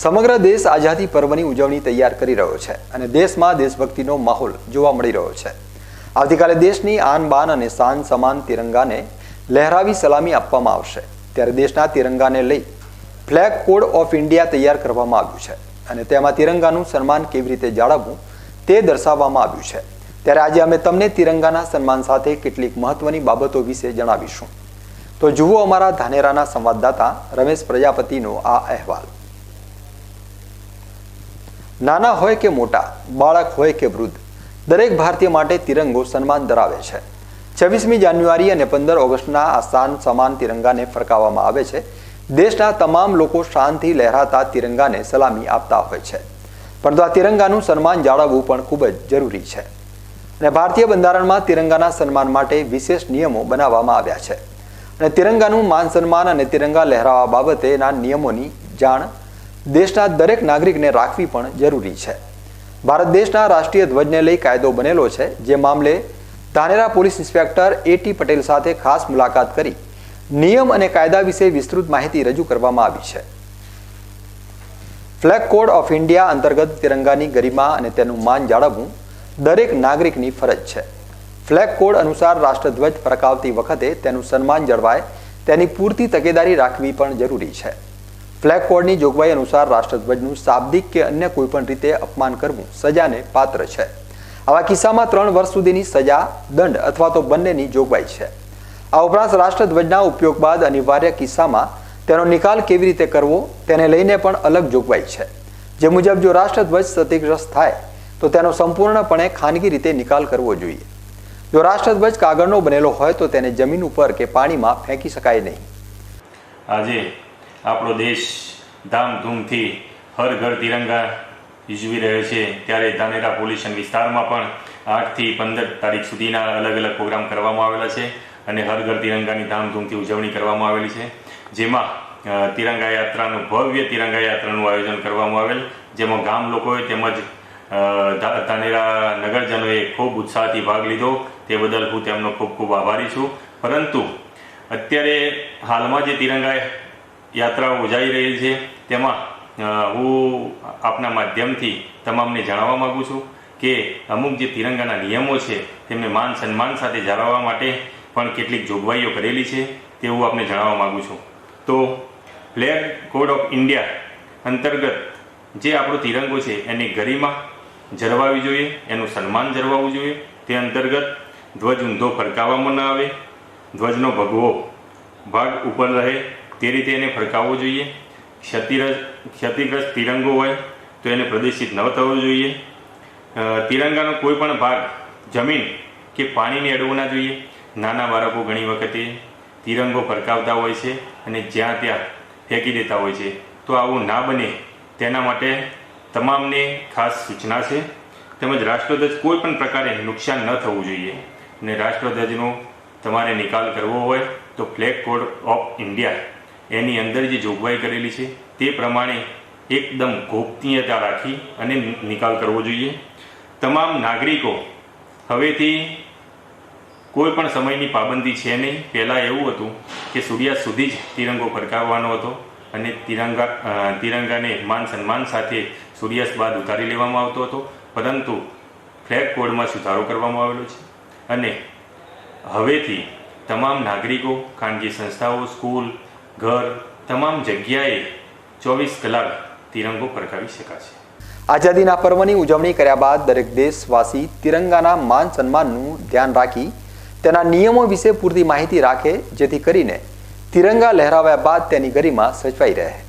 સમગ્ર દેશ આઝાદી પર્વની ઉજવણી તૈયાર કરી રહ્યો છે અને દેશમાં દેશભક્તિનો માહોલ જોવા મળી રહ્યો છે। આવતીકાલે દેશની આન બાન અને શાન સમાન તિરંગાને લહેરાવી સલામી આપવામાં આવશે। ત્યારે દેશના તિરંગાને લઈ ફ્લેગ કોડ ઓફ ઇન્ડિયા તૈયાર કરવામાં આવ્યું છે અને તેમાં તિરંગાનું સન્માન કેવી રીતે જાળવવું તે દર્શાવવામાં આવ્યું છે। ત્યારે આજે અમે તમને તિરંગાના સન્માન સાથે કેટલીક મહત્વની બાબતો વિશે જણાવીશું। તો જુઓ અમારા ધાનેરાના સંવાદદાતા રમેશ પ્રજાપતિનો આ અહેવાલ। નાના હોય કે મોટા, બાળક હોય કે વૃદ્ધ, દરેક ભારતીય માટે તિરંગો સન્માન ધરાવે છે। 26મી જાન્યુઆરી અને 15 ઓગસ્ટના આ શાન સમાન તિરંગાને ફરકાવવામાં આવે છે। દેશના તમામ લોકો શાનથી લહેરાતા તિરંગાને સલામી આપતા હોય છે, પરંતુ આ તિરંગાનું સન્માન જાળવવું પણ ખૂબ જ જરૂરી છે અને ભારતીય બંધારણમાં તિરંગાના સન્માન માટે વિશેષ નિયમો બનાવવામાં આવ્યા છે અને તિરંગાનું માન સન્માન અને તિરંગા લહેરાવા બાબતેના નિયમોની જાણ દેશના દરેક નાગરિકને રાખવી પણ જરૂરી છે। ભારત દેશના રાષ્ટ્રીય ધ્વજને લઈ કાયદો બનેલો છે, જે મામલે Dhanera police inspector A.T. Patel સાથે ખાસ મુલાકાત કરી નિયમ અને કાયદા વિશે વિસ્તૃત માહિતી રજૂ કરવામાં આવી છે। ફ્લેગ કોડ ઓફ ઇન્ડિયા અંતર્ગત તિરંગાની ગરિમા અને તેનું માન જાળવવું દરેક નાગરિકની ફરજ છે। ફ્લેગ કોડ અનુસાર રાષ્ટ્રધ્વજ ફરકાવતી વખતે તેનું સન્માન જળવાય તેની પૂરતી તકેદારી રાખવી પણ જરૂરી છે। ફ્લેગ કોડની જોગવાઈ અનુસાર રાષ્ટ્રધ્વજનું શાબ્દિક કે અન્ય કોઈપણ રીતે અપમાન કરવું સજાને પાત્ર છે। આવા કિસ્સામાં 3 વર્ષ સુધીની સજા, દંડ અથવા તો બંનેની જોગવાઈ છે। આ ઉપરાંત રાષ્ટ્રધ્વજના ઉપયોગ બાદ અનિવાર્ય કિસ્સામાં તેનો નિકાલ કેવી રીતે કરવો તેને લઈને પણ અલગ જોગવાઈ છે, જે મુજબ જો રાષ્ટ્રધ્વજ ક્ષતિગ્રસ્ત થાય તો તેનો સંપૂર્ણપણે ખાનગી રીતે નિકાલ કરવો જોઈએ। જો રાષ્ટ્રધ્વજ કાગળનો બનેલો હોય તો તેને જમીન ઉપર કે પાણીમાં ફેંકી શકાય નહીં। આજે આપણો દેશ ધામધૂમથી હર ઘર તિરંગા ઉજવી રહ્યો છે, ત્યારે ધાનેરા પોલીસ વિસ્તારમાં પણ 8 થી 15 તારીખ સુધીના અલગ અલગ પ્રોગ્રામ કરવામાં આવેલા છે અને હર ઘર તિરંગાની ધામધૂમથી ઉજવણી કરવામાં આવેલી છે, જેમાં તિરંગા યાત્રાનું ભવ્ય તિરંગા યાત્રાનું આયોજન કરવામાં આવેલ, જેમાં ગામ લોકોએ તેમજ ધાનેરા નગરજનોએ ખૂબ ઉત્સાહથી ભાગ લીધો। તે બદલ હું તેમનો ખૂબ ખૂબ આભારી છું। પરંતુ અત્યારે હાલમાં જે તિરંગા યાત્રાઓ યોજાઈ રહી છે તેમાં હું આપના માધ્યમથી તમામને જણાવવા માગું છું કે અમુક જે તિરંગાના નિયમો છે તેમને માન સન્માન સાથે જાળવવા માટે પણ કેટલીક જોગવાઈઓ કરેલી છે, તે હું આપને જણાવવા માગું છું। તો ફ્લેગ કોડ ઓફ ઇન્ડિયા અંતર્ગત જે આપણો તિરંગો છે એની ગરિમા જળવાવી જોઈએ, એનું સન્માન જળવાવું જોઈએ। તે અંતર્ગત ધ્વજ ઊંધો ફરકાવવામાં ન આવે, ધ્વજનો ભગવો ભાગ ઉપર રહે તે રીતે એને ફરકાવવો જોઈએ। ક્ષતિગ્રસ્ત તિરંગો હોય તો એને પ્રદર્શિત ન થવો જોઈએ। તિરંગાનો કોઈ પણ ભાગ જમીન કે પાણીને અડવો ના જોઈએ। નાના બાળકો ઘણી વખતે તિરંગો ફરકાવતા હોય છે અને જ્યાં ત્યાં ફેંકી દેતા હોય છે, તો આવું ના બને તેના માટે તમામને ખાસ સૂચના છે। તેમજ રાષ્ટ્રધ્વજ કોઈ પણ પ્રકારે નુકસાન ન થવું જોઈએ અને રાષ્ટ્રધ્વજનો તમારે નિકાલ કરવો હોય તો ફ્લેગ કોડ ઓફ ઇન્ડિયા એની અંદર જે જોગવાઈ કરેલી છે તે પ્રમાણે એકદમ ગોપનીયતા રાખી અને નિકાલ કરવો જોઈએ। તમામ નાગરિકો હવેથી કોઈ પણ સમયની પાબંદી છે નહીં। પહેલાં એવું હતું કે સૂર્યાસ્ત સુધી જ તિરંગો ફરકાવવાનો હતો અને તિરંગાને માન સન્માન સાથે સૂર્યાસ્ત બાદ ઉતારી લેવામાં આવતો હતો, પરંતુ ફ્લેગ કોડમાં સુધારો કરવામાં આવેલો છે અને હવેથી તમામ નાગરિકો, ખાનગી સંસ્થાઓ, સ્કૂલ, ઘર, તમામ જગ્યાએ 24 કલાક તિરંગો ફરકાવી શકાશે। આઝાદીના પર્વની ઉજવણી કર્યા બાદ દરેક દેશવાસી તિરંગાના માન સન્માનનું ધ્યાન રાખી તેના નિયમો વિશે પૂરતી માહિતી રાખે, જેથી કરીને તિરંગા લહેરાવ્યા બાદ તેની ગરિમા સચવાઈ રહે।